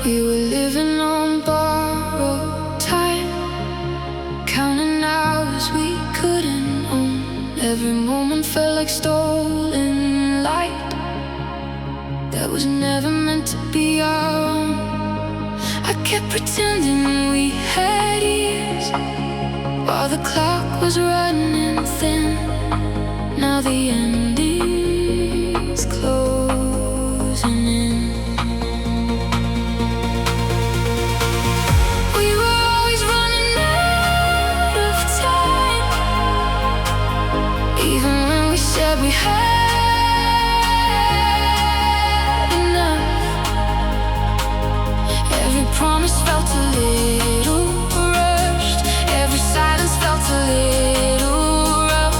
We were living on borrowed time, counting hours we couldn't own. Every moment felt like stolen light that was never meant to be our own. I kept pretending we had years while the clock was running thin. Now the ending's closing in. We were always running out of time, even when we said we had enough. Every promise felt a little rushed, every silence felt a little rough.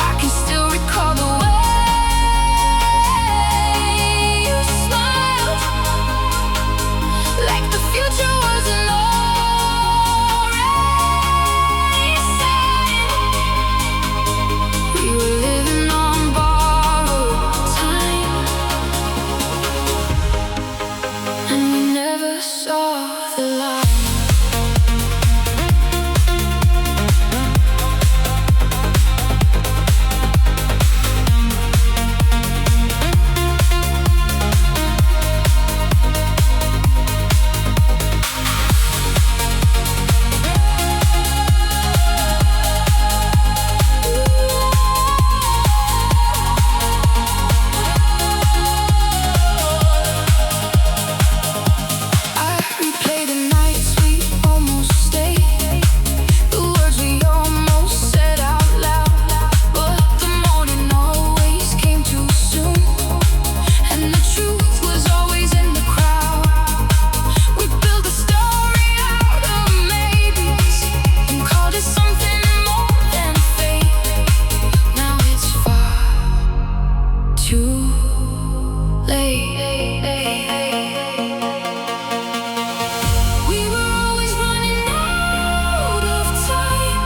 I can still recall the way you smiled, like the future wasn't already signed. We were living on borrowed time, and we never saw the light. I replay the nights we almost stayed, the words we almost said out loud. But the morning always came too soon, and the truth was always in the crowd. We built a story out of maybes and called it something more than fate. Now it's far too late. We were always running out of time.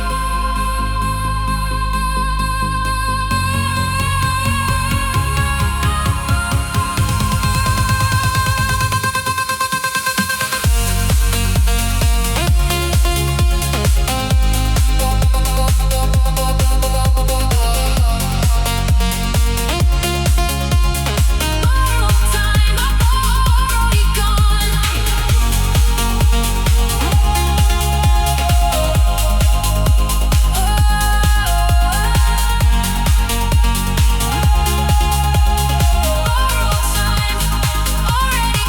Borrowed time, already gone. Borrowed time, already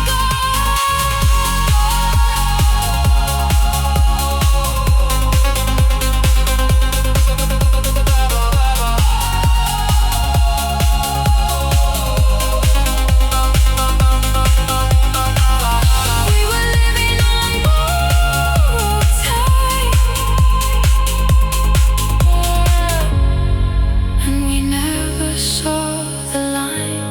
We were living on borrowed time, and we never saw the line.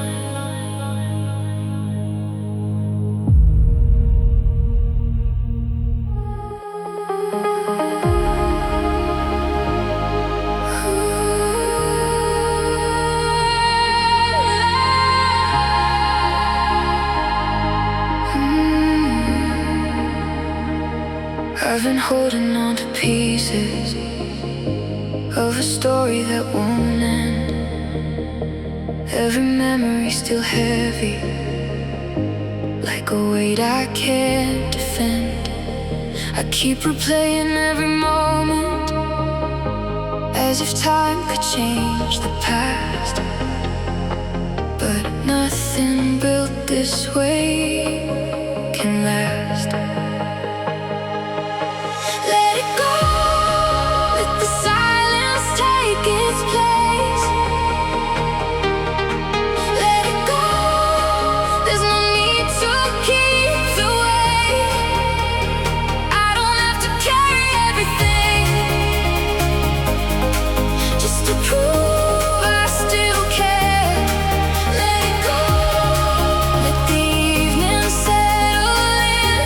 I've been holding on to pieces of a story that won't end. Every memory still heavy, like a weight I can't defend. I keep replaying every moment, as if time could change the past. But nothing built this way can last. Let it go, let the silence take its place. Let it go, there's no need to keep the weight. I don't have to carry everything, just to prove I still care. Let it go, let the evening settle in.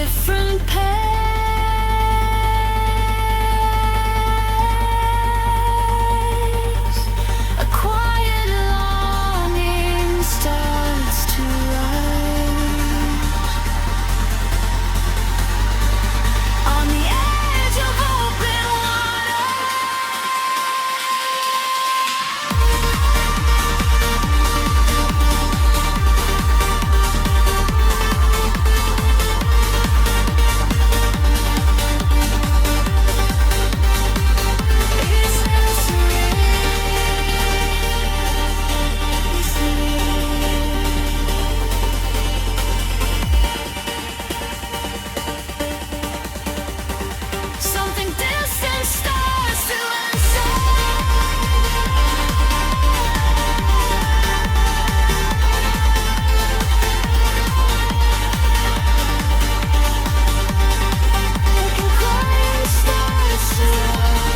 different pace. A quiet longing starts to rise on the edge of open water. Something distant starts to answer. Like a quiet starts to rise.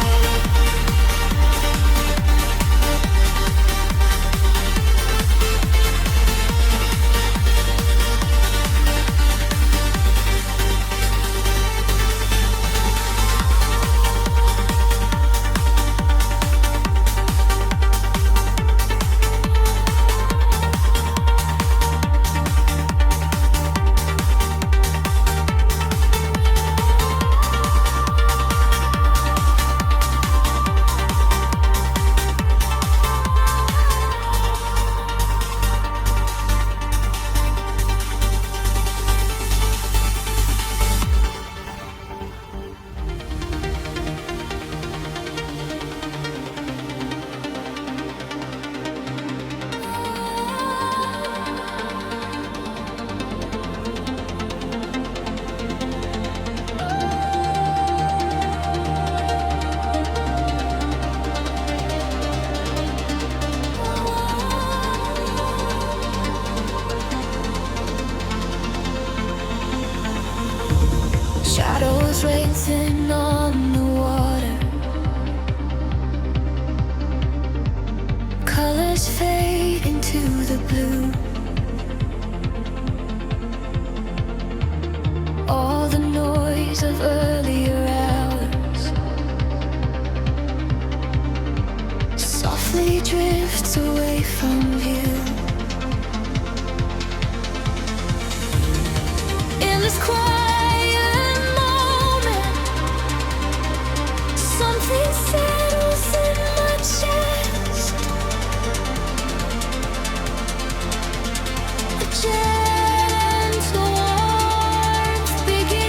Shadows racing on the water. Colors fade into the blue. All the noise of earlier hours softly drifts away from view. In this quiet moment, something settles in my chest. A gentle warmth begins.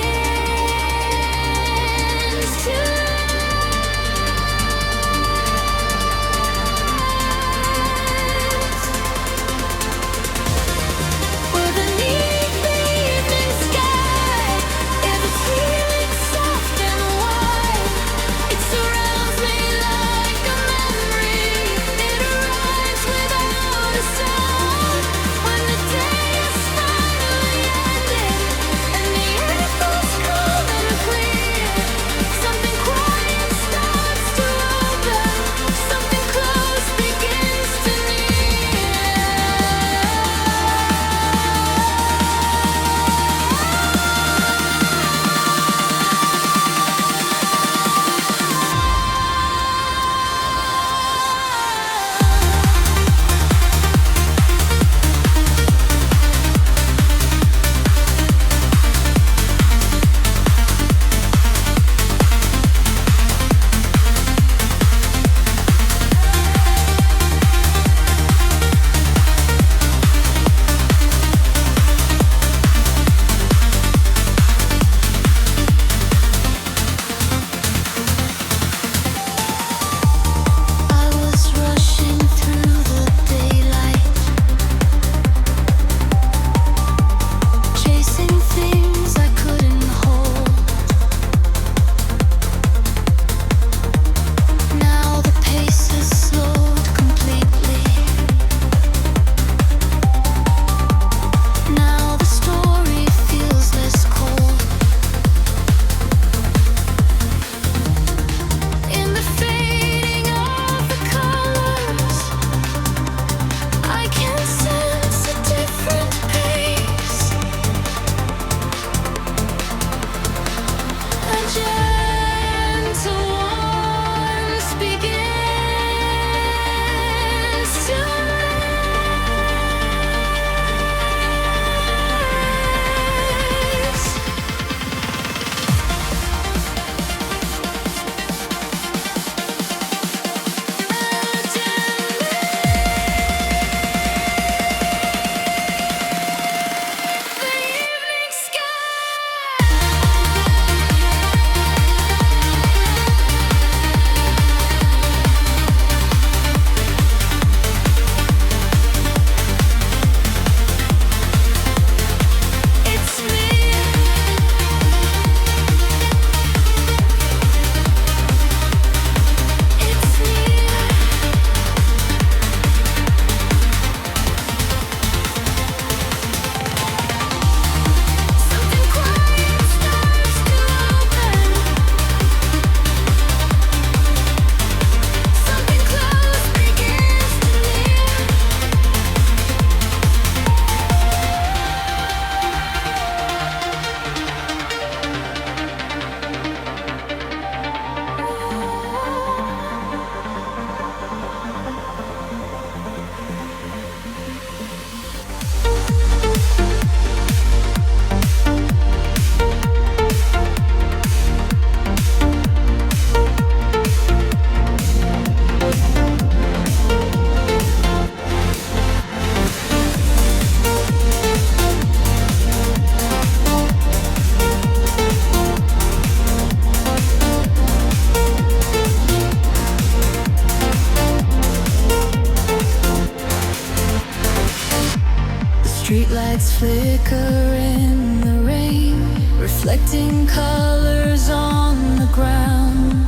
Streetlights flicker in the rain, reflecting colors on the ground.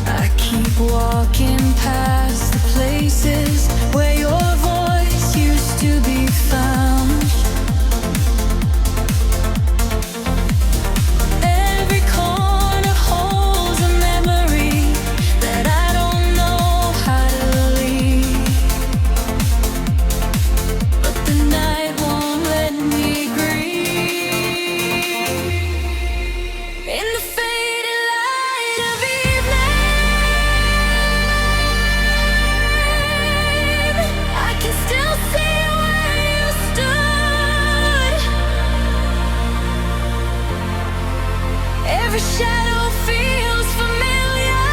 I keep walking past the places where your voice used to be found. Every corner holds a memory that I don't know how to leave. But the night won't let me grieve. In the faded light of evening, I can still see where you stood. Every shadow feels familiar.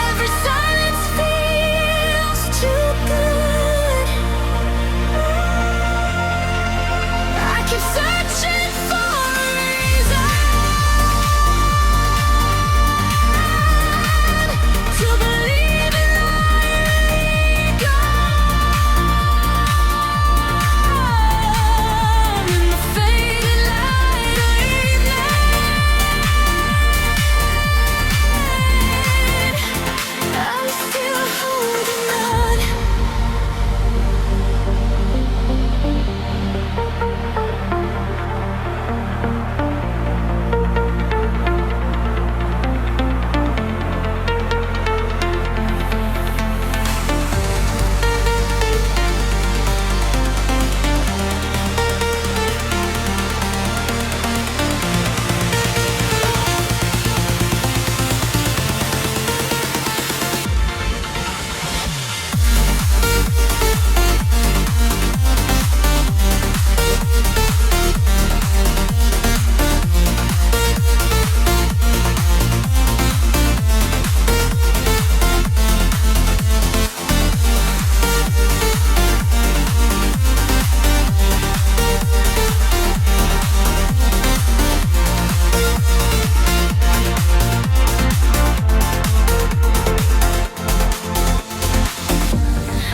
Every silence feels too good. I keep searching for a reason to believe in letting go. In the faded light of evening, I'm still holding on.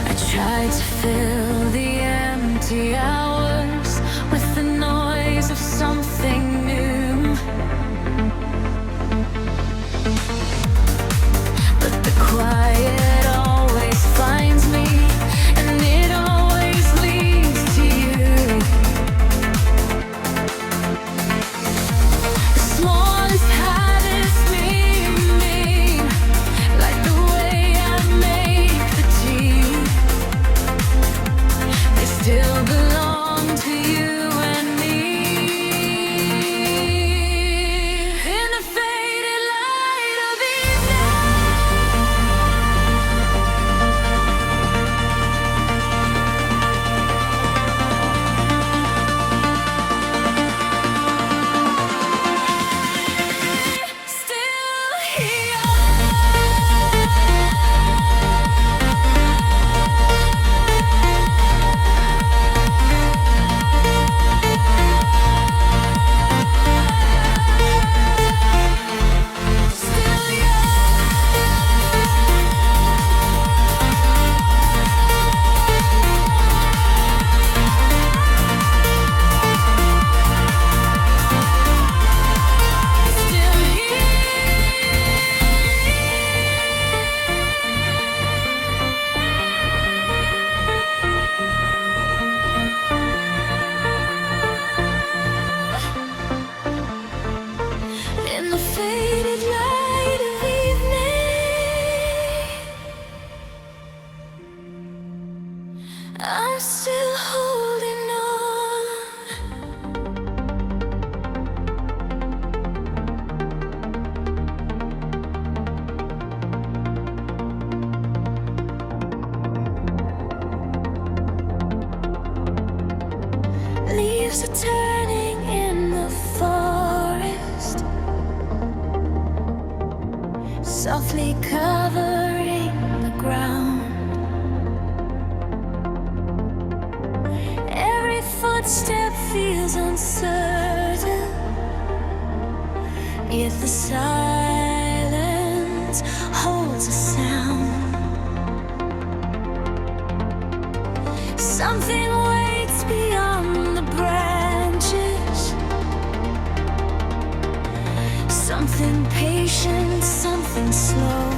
I tried to fill the empty hours with the noise of something new, but the quiet always finds me, and it always leads to you. The smallest habits mean, like the way I make the tea. They still belong to you and me. In the faded light of evening, still here. In the faded light of evening, I'm still holding on. Leaves are turning in the forest, softly covering the ground. Every footstep feels uncertain, yet the silence hands holds a sound. Something waits beyond the branches. Something patient, something slow.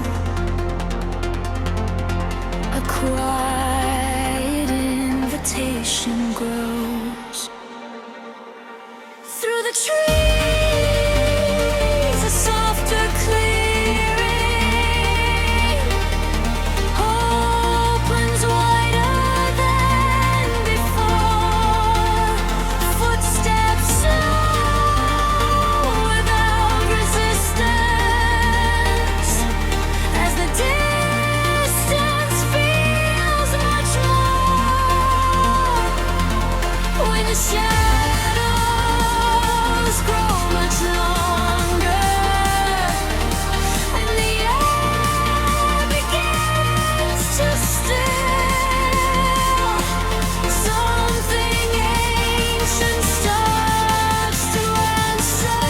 A quiet invitation grows through the trees. A softer clearing opens wider than before. Footsteps slow without resistance as the distance feels much more when the shadows grow much longer and the air begins to still. Something ancient starts to answer.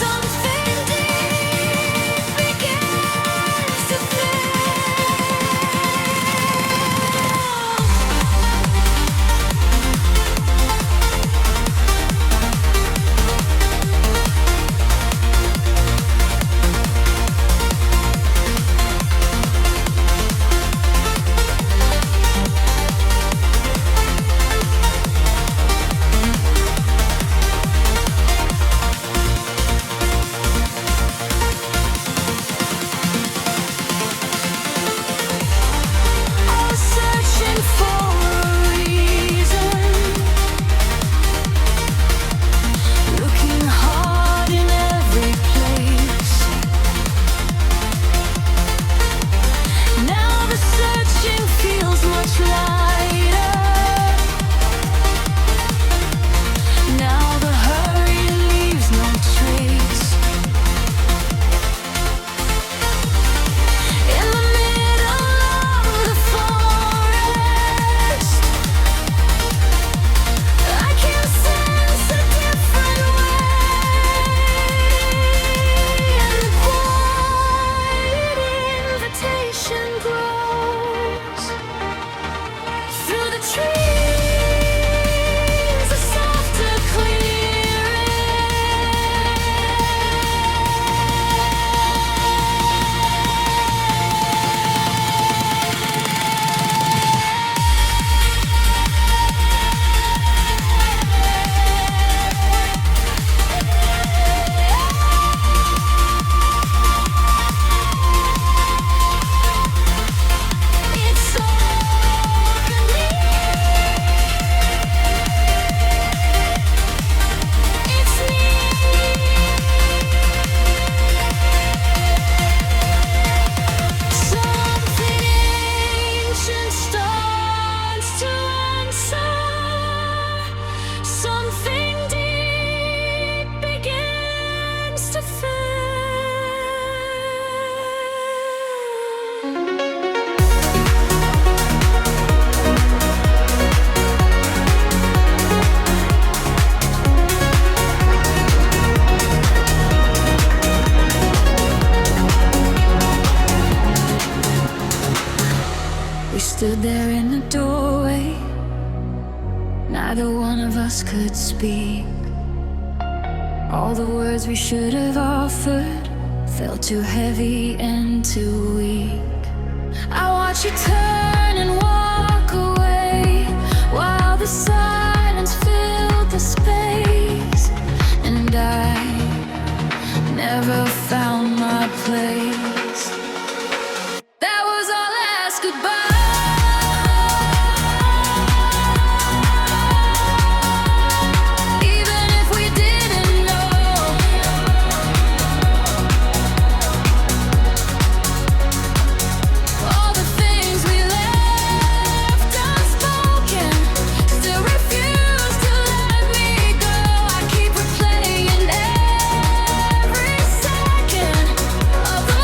Something deep begins to fill. All searching for a reason, looking hard in every place. Now the searching feels much lighter. Now the hurry leaves no trace. In the middle of the forest, I can sense a different way, and the quiet invitation grows through the trees. A softer it's it's me. Something ancient starts to answer. Something deep begins to fill. We stood there in the doorway. Neither one of us could speak. All the words we should have offered felt too heavy and too weak. I watch you turn and walk away while the silence filled the space, and I never found my place. That was our last goodbye. Even if we didn't know, all the things we left unspoken still refuse to let me go. I keep replaying every second of the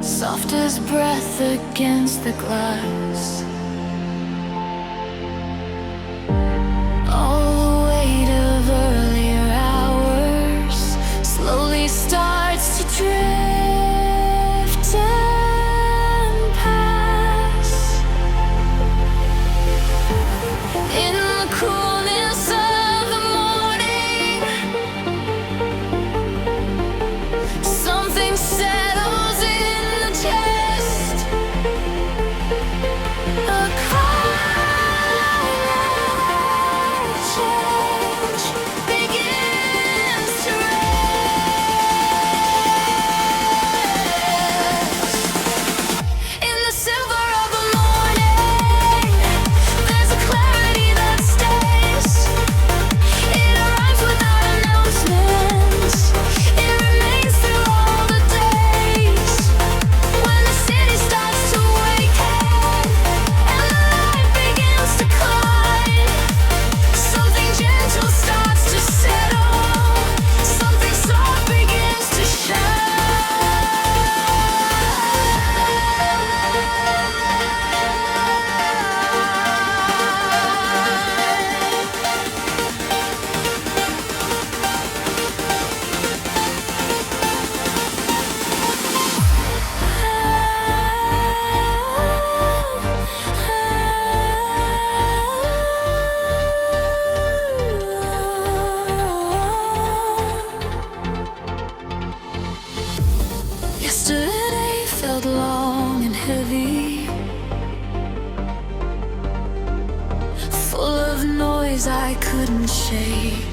soft as breath against the glass. All the weight of earlier hours slowly starts to drift and pass. In the coolness of the morning, something settles in the chest. A quiet change begins to rest. In the silver of the morning, there's a clarity that stays. It arrives without announcements. It remains through all the days. When the city starts to awaken and the light begins to climb, something gentle starts to settle. Something soft begins to shine. Yesterday felt long and heavy, full of noise I couldn't shake.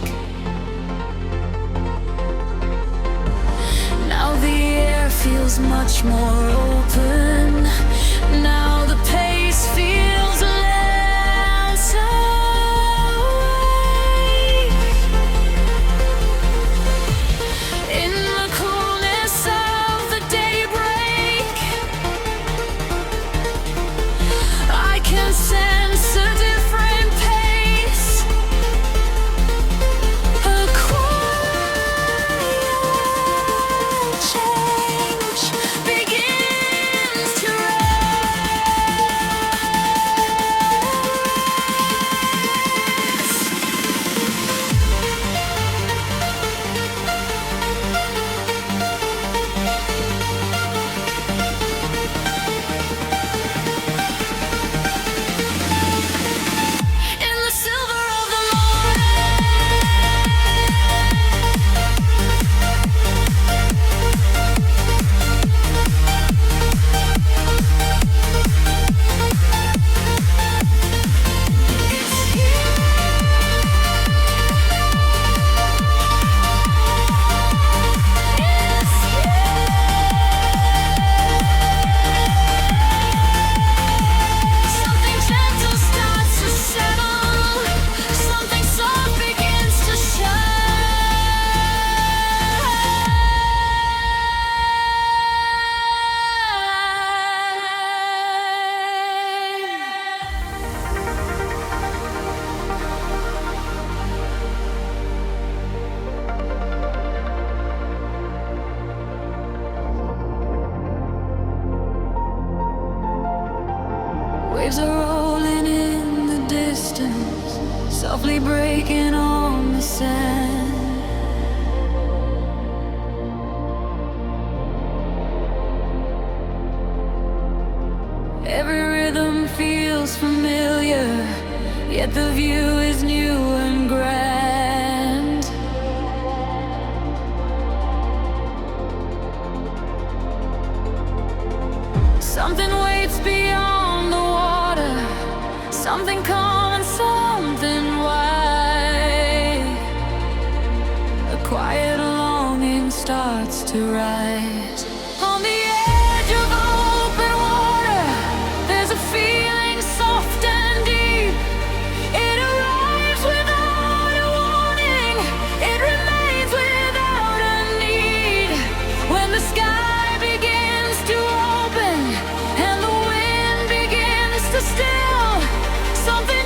Now the air feels much more open. Now the pace feels less awake. In the coolness of the daybreak, I can sense a different pace. A quiet change begins to in the silver of the something gentle starts to settle. Something soft begins to Waves are rolling in the distance, softly breaking on the sand. Every rhythm feels familiar, yet the view is new and grand. Something waits beyond the water, something calm and something wide. A quiet longing starts to rise. On the edge of open water, there's a feeling soft and deep. It arrives without a warning, it remains without a need. When the sky begins to open and the wind begins to still, something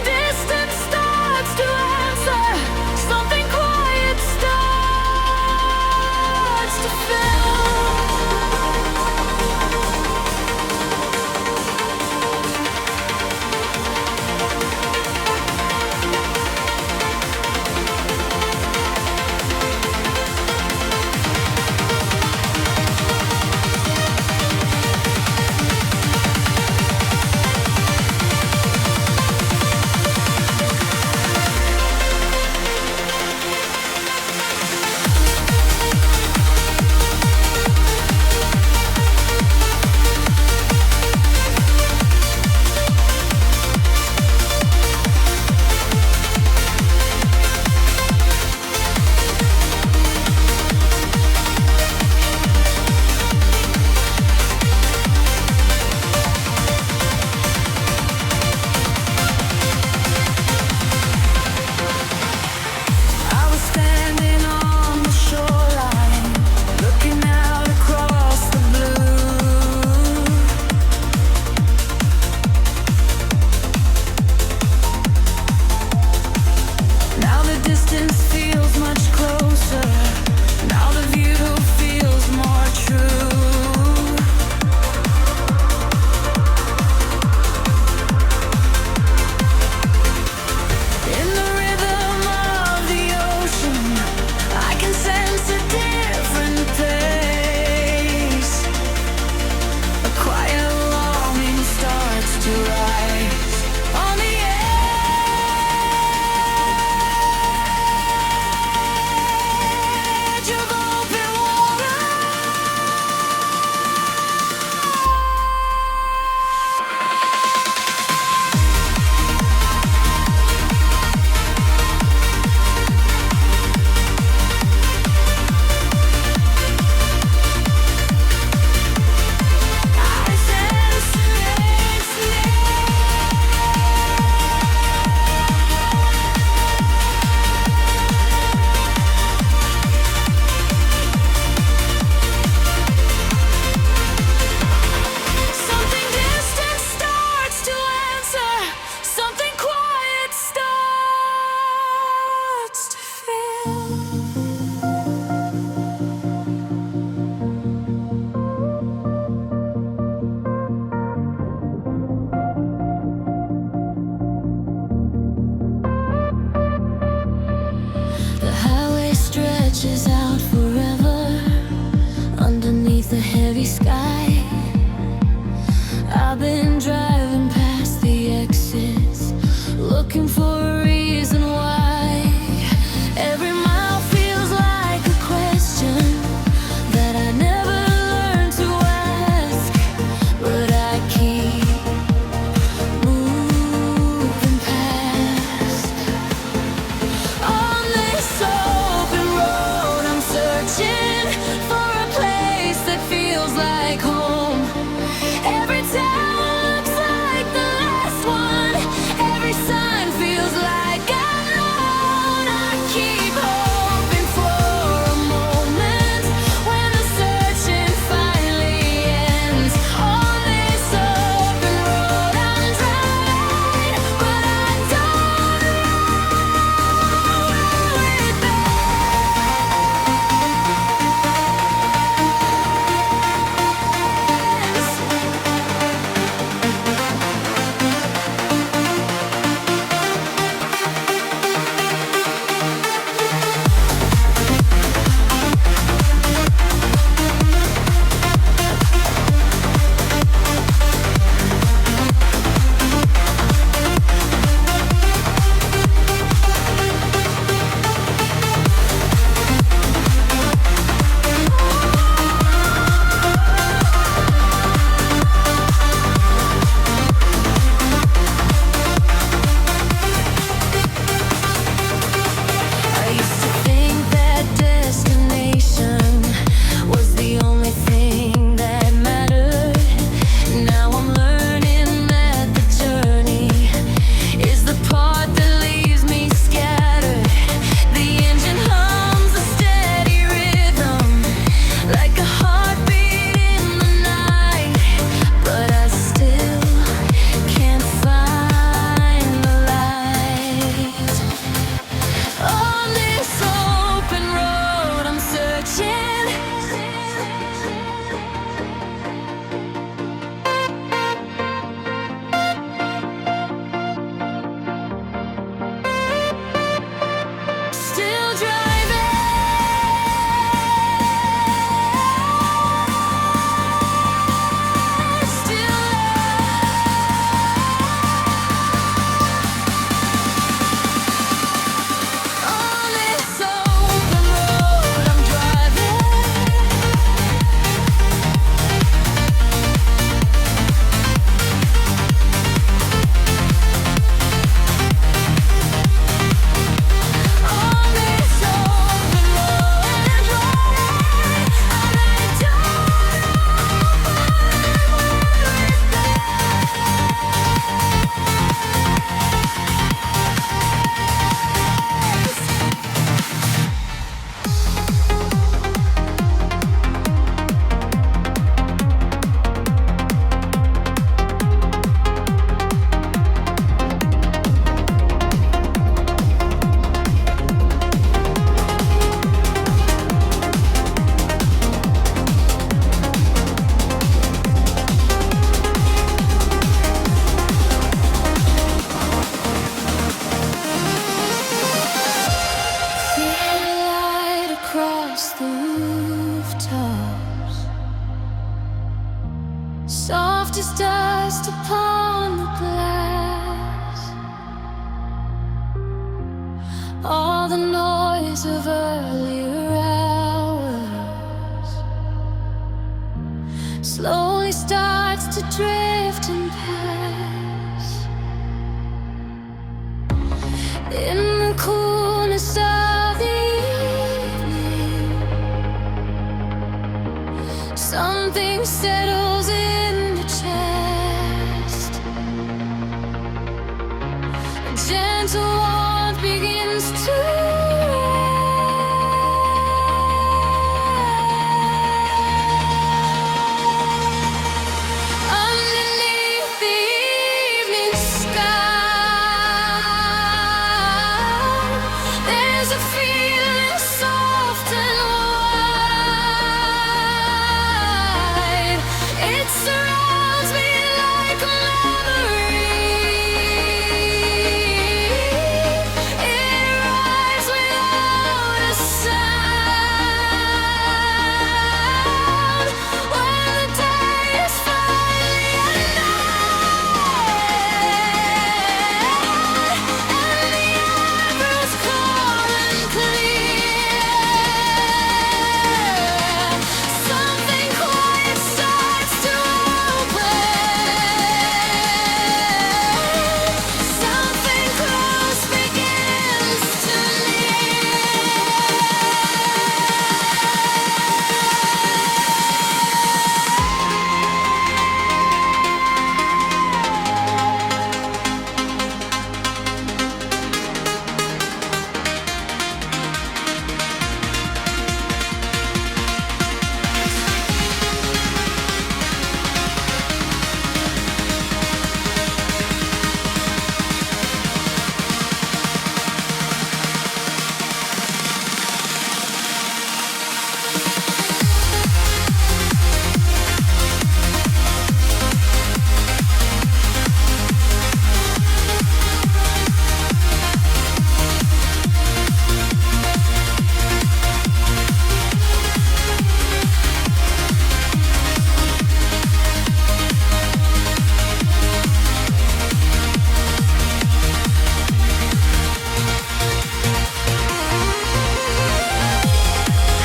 soft as dust upon the glass. All the noise of earlier hours slowly starts to drift and pass. In the coolness of the evening, something settles in the chest. A gentle warmth begins to underneath the evening sky. There's a feeling soft and wide. It surrounds me like a memory. It arrives without a sound. When the day is finally night, and the air grows calm and clear, something quiet starts to open. Something close begins to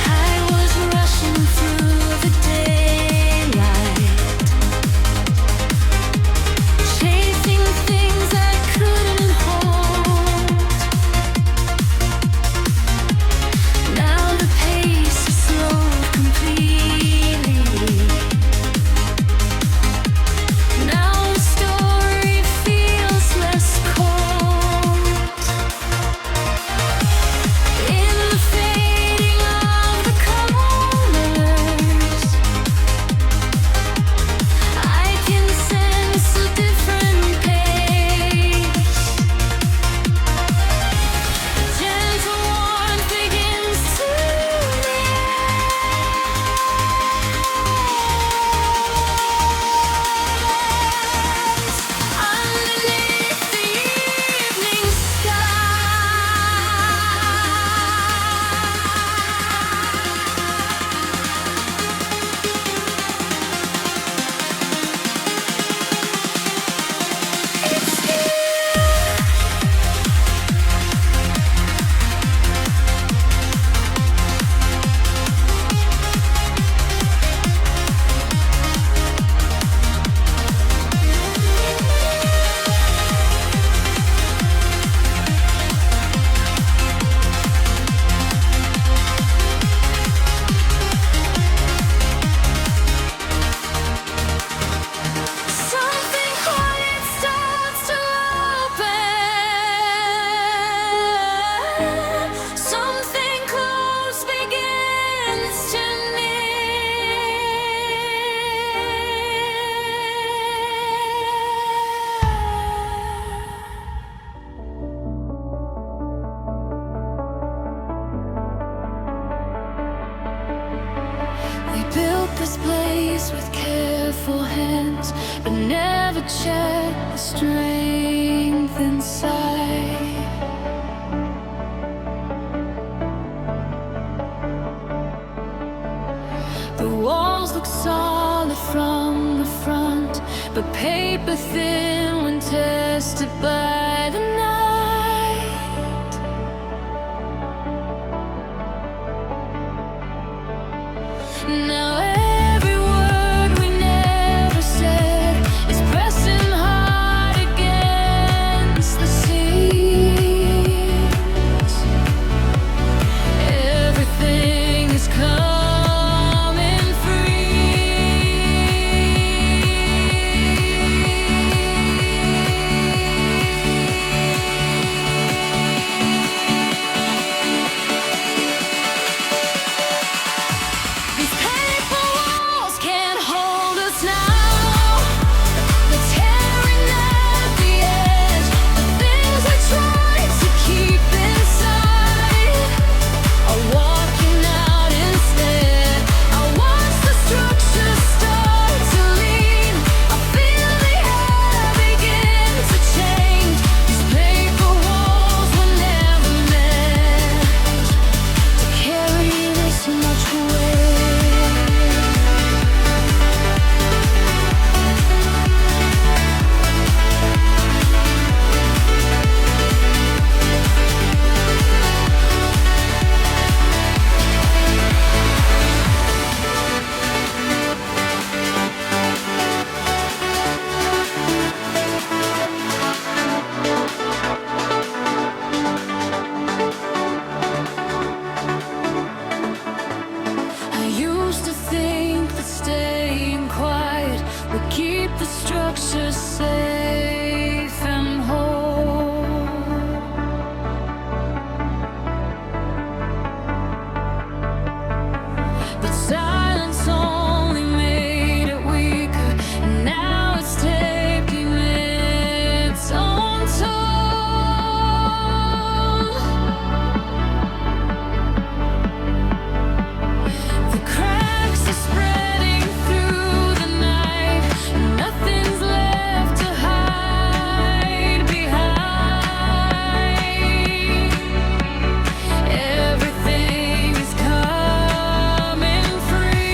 I was rushing through the daylight, chasing things I couldn't hold. Now the pace is slowed completely. Now the story feels less cold. In the fading of the colors, I can sense a different pace. Gentle warmth begins to underneath the evening something quiet starts to open. Something close begins to We built this place with careful hands, but never checked the strength inside. The walls look solid from the front. but paper thin when tested by the night. Now every word we never said is pressing hard against the seams. Everything is coming free. These paper walls can't hold us now. They're tearing at the edge. The things we tried to keep inside are walking out instead. I watch the structure start to lean. I feel the air begin to change. These paper walls were never meant to carry this much weight. I used to think that staying quiet would keep the structure safe and whole. But silence only made it weaker, and now it's taking its own toll. The cracks are spreading through the night, and nothing's left to hide behind. Everything is coming free.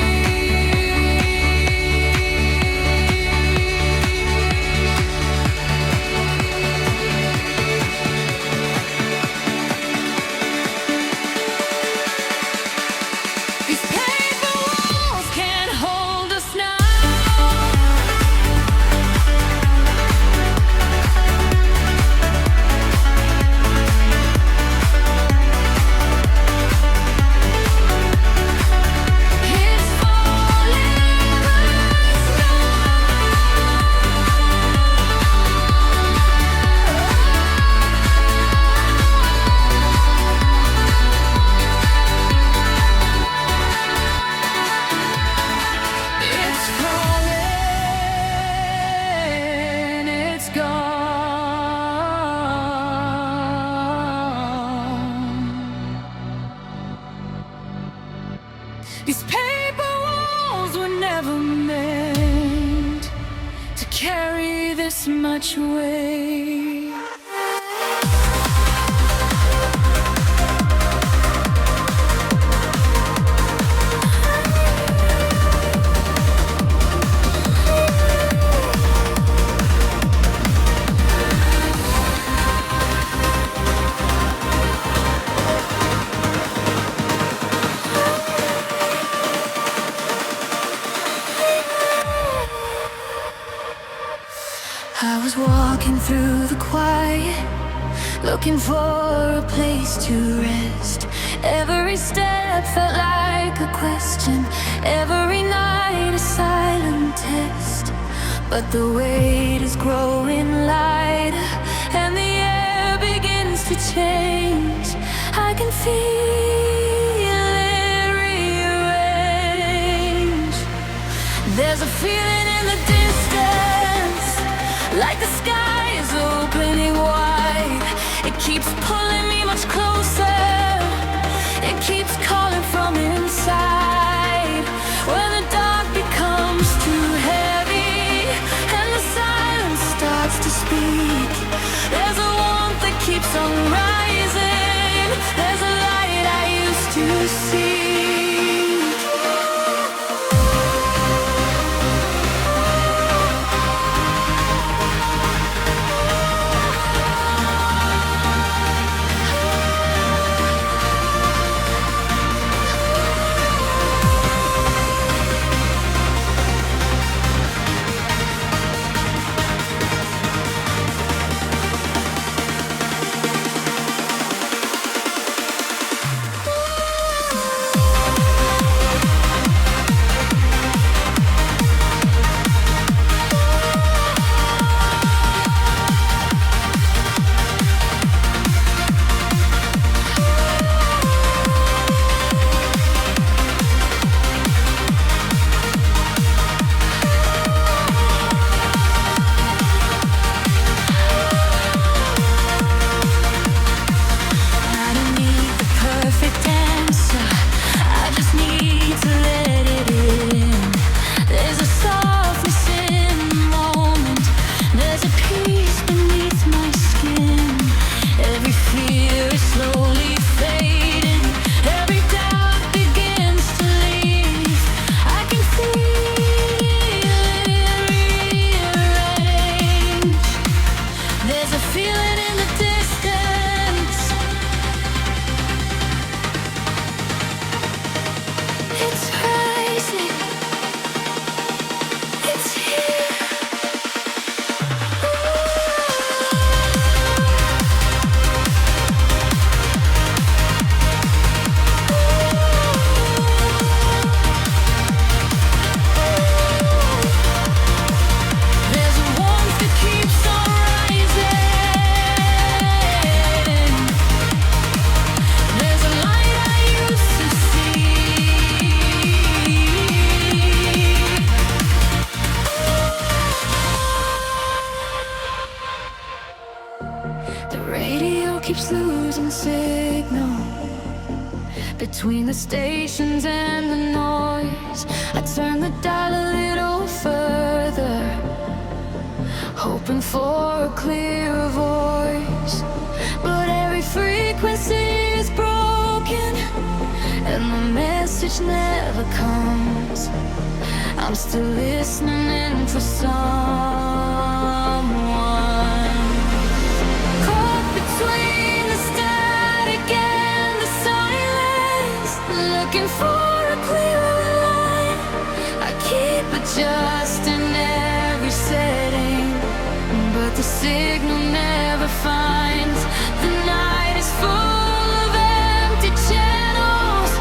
These paper walls can't hold us now. It's falling It's falling, it's gone. These paper walls were never meant to carry this much weight. I was walking through the quiet, looking for a place to rest. Every step felt like a question, every night a silent test. But the weight is growing lighter, and the air begins to change. I can feel it rearrange. There's a feeling in the distance, like the sky is opening wide. It keeps pulling me much closer. It keeps calling from inside. When the dark becomes too heavy and the silence starts to speak, there's a warmth that keeps on rising. There's a light I used to see. keeps losing signal between the stations and the noise. I turn the dial a little further, hoping for a clearer voice. But every frequency is broken, and the message never comes. I'm still listening for someone. Caught between the static and the silence, looking for a clearer line. I keep adjusting every setting, but the signal never finds. The night is full of empty channels,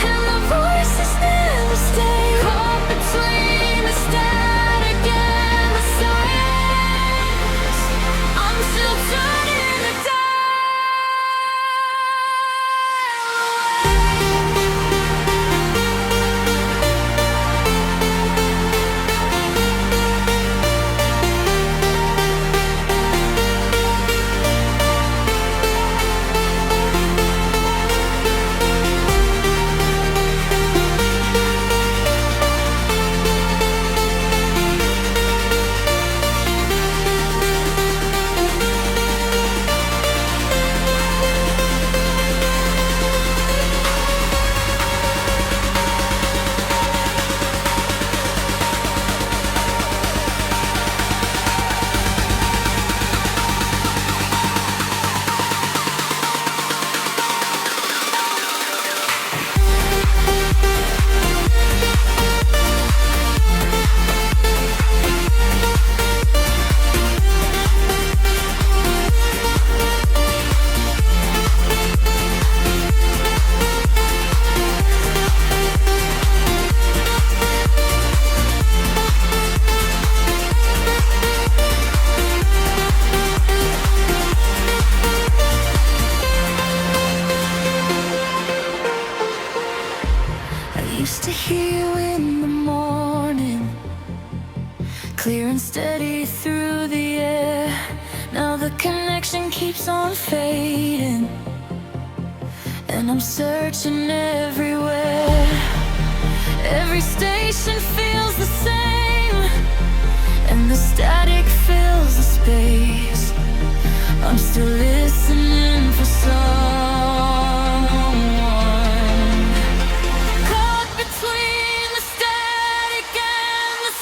and the voices never stay. Caught between the static and the silence, I'm still turning the dial. Used to hear you in the morning, clear and steady through the air. Now the connection keeps on fading, and I'm searching everywhere. Every station feels the same, and the static fills the space. I'm still listening for someone. Caught between the static and the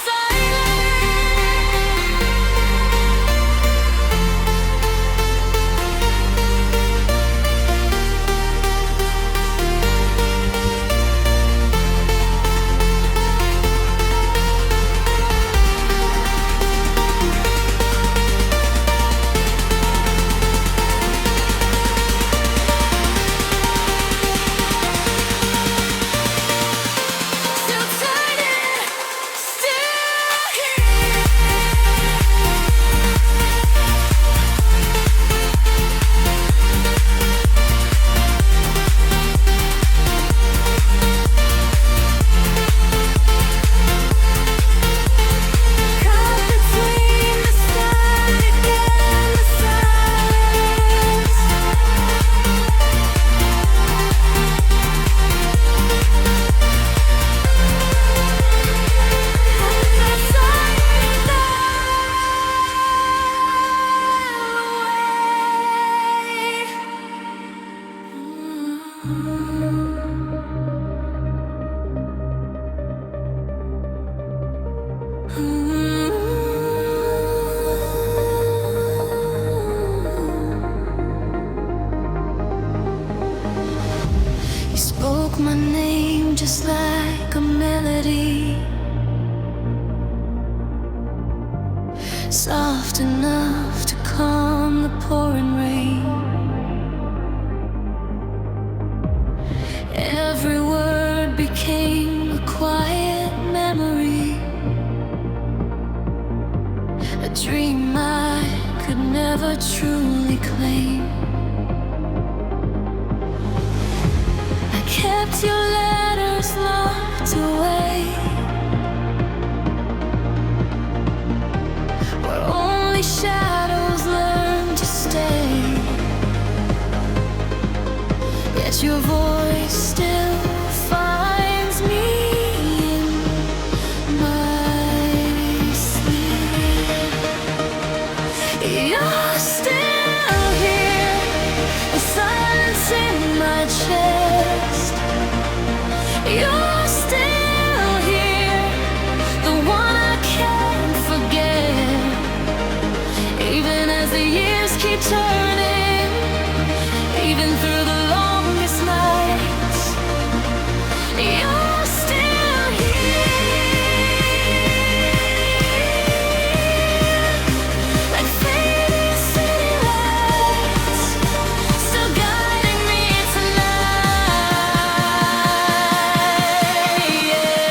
You spoke my name just like a melody, soft enough to calm the pouring rain. Every word became a quiet memory, a dream I could never truly claim. I kept your letters locked away, where only shadows learn to stay. your voice still finds me in my sleep. You're still here, the silence in my chest. You're still here, the one I can't forget. Even as the years keep turning, even through the longest nights, you're still here. Like fading city lights, still guiding me tonight. Yeah.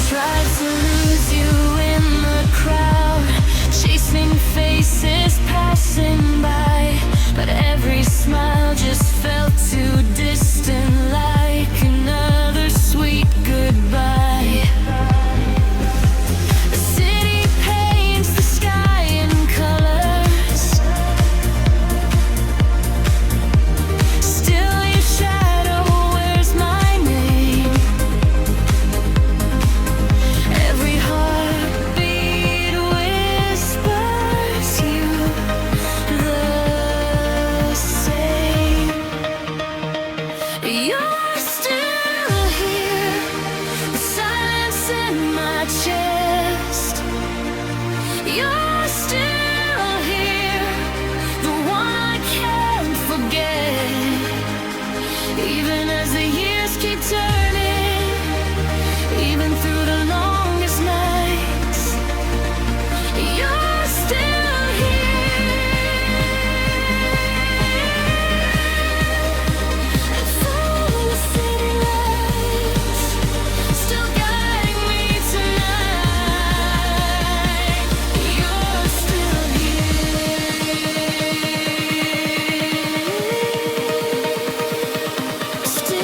Tried to lose you in the crowd, chasing faces passing by, but every smile just felt too distant, like another sweet goodbye. The city paints the sky in colors, still your shadow wears my name. Every heartbeat whispers you the same. You're still here, the silence in my chest. You're still here, the one I can't forget. Even as the years keep turning, even through the longest nights, you're still here. And through the city lights, still guiding me tonight. You're still here. Still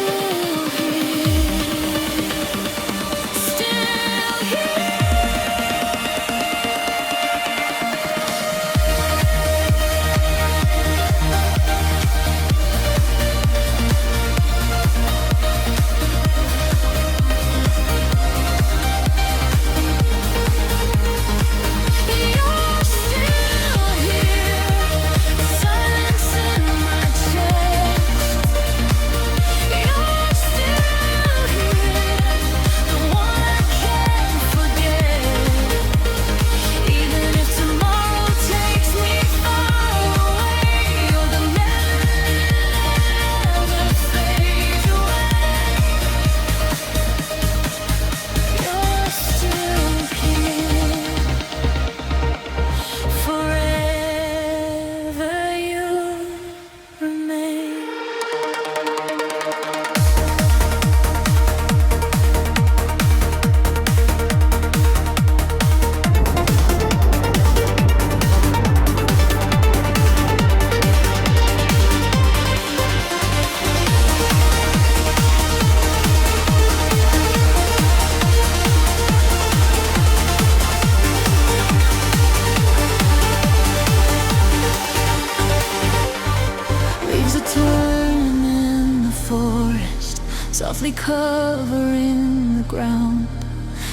softly covering the ground.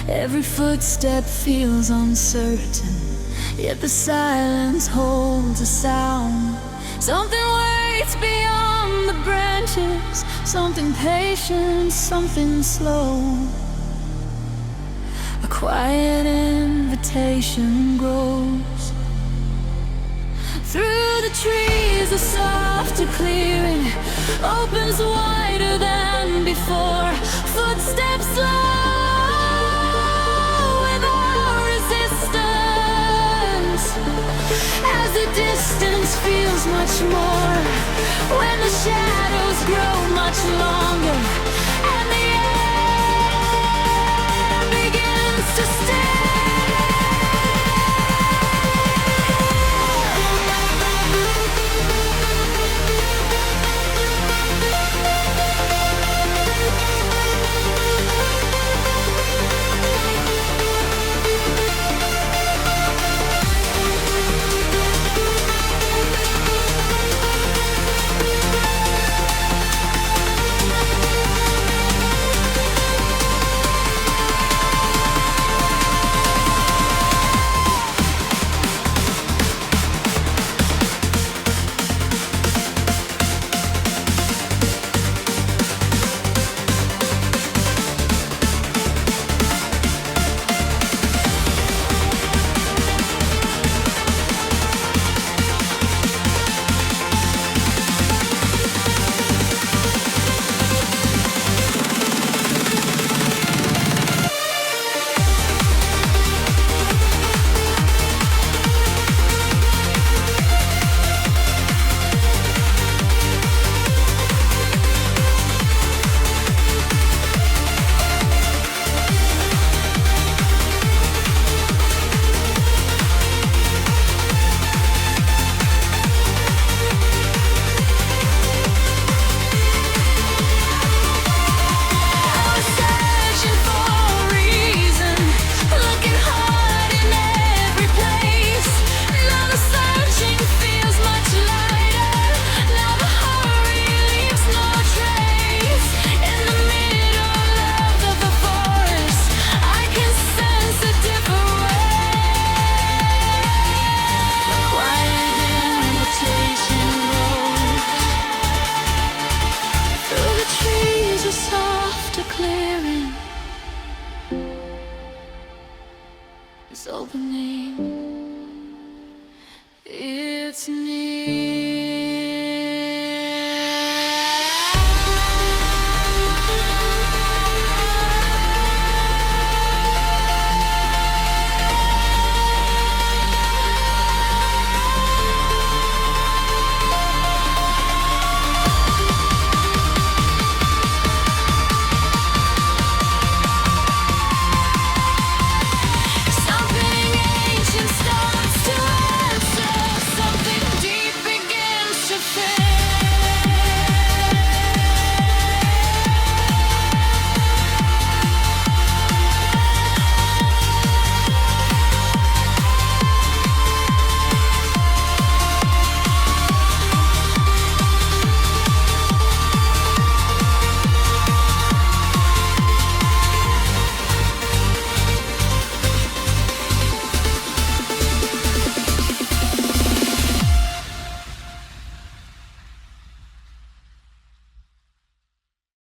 Every footstep feels uncertain, yet the silence holds a sound. Something waits beyond the branches, something patient, something slow. A quiet invitation grows. Through the trees, a softer clearing opens wider than before. Footsteps slow without resistance, as the distance feels much more. When the shadows grow much longer,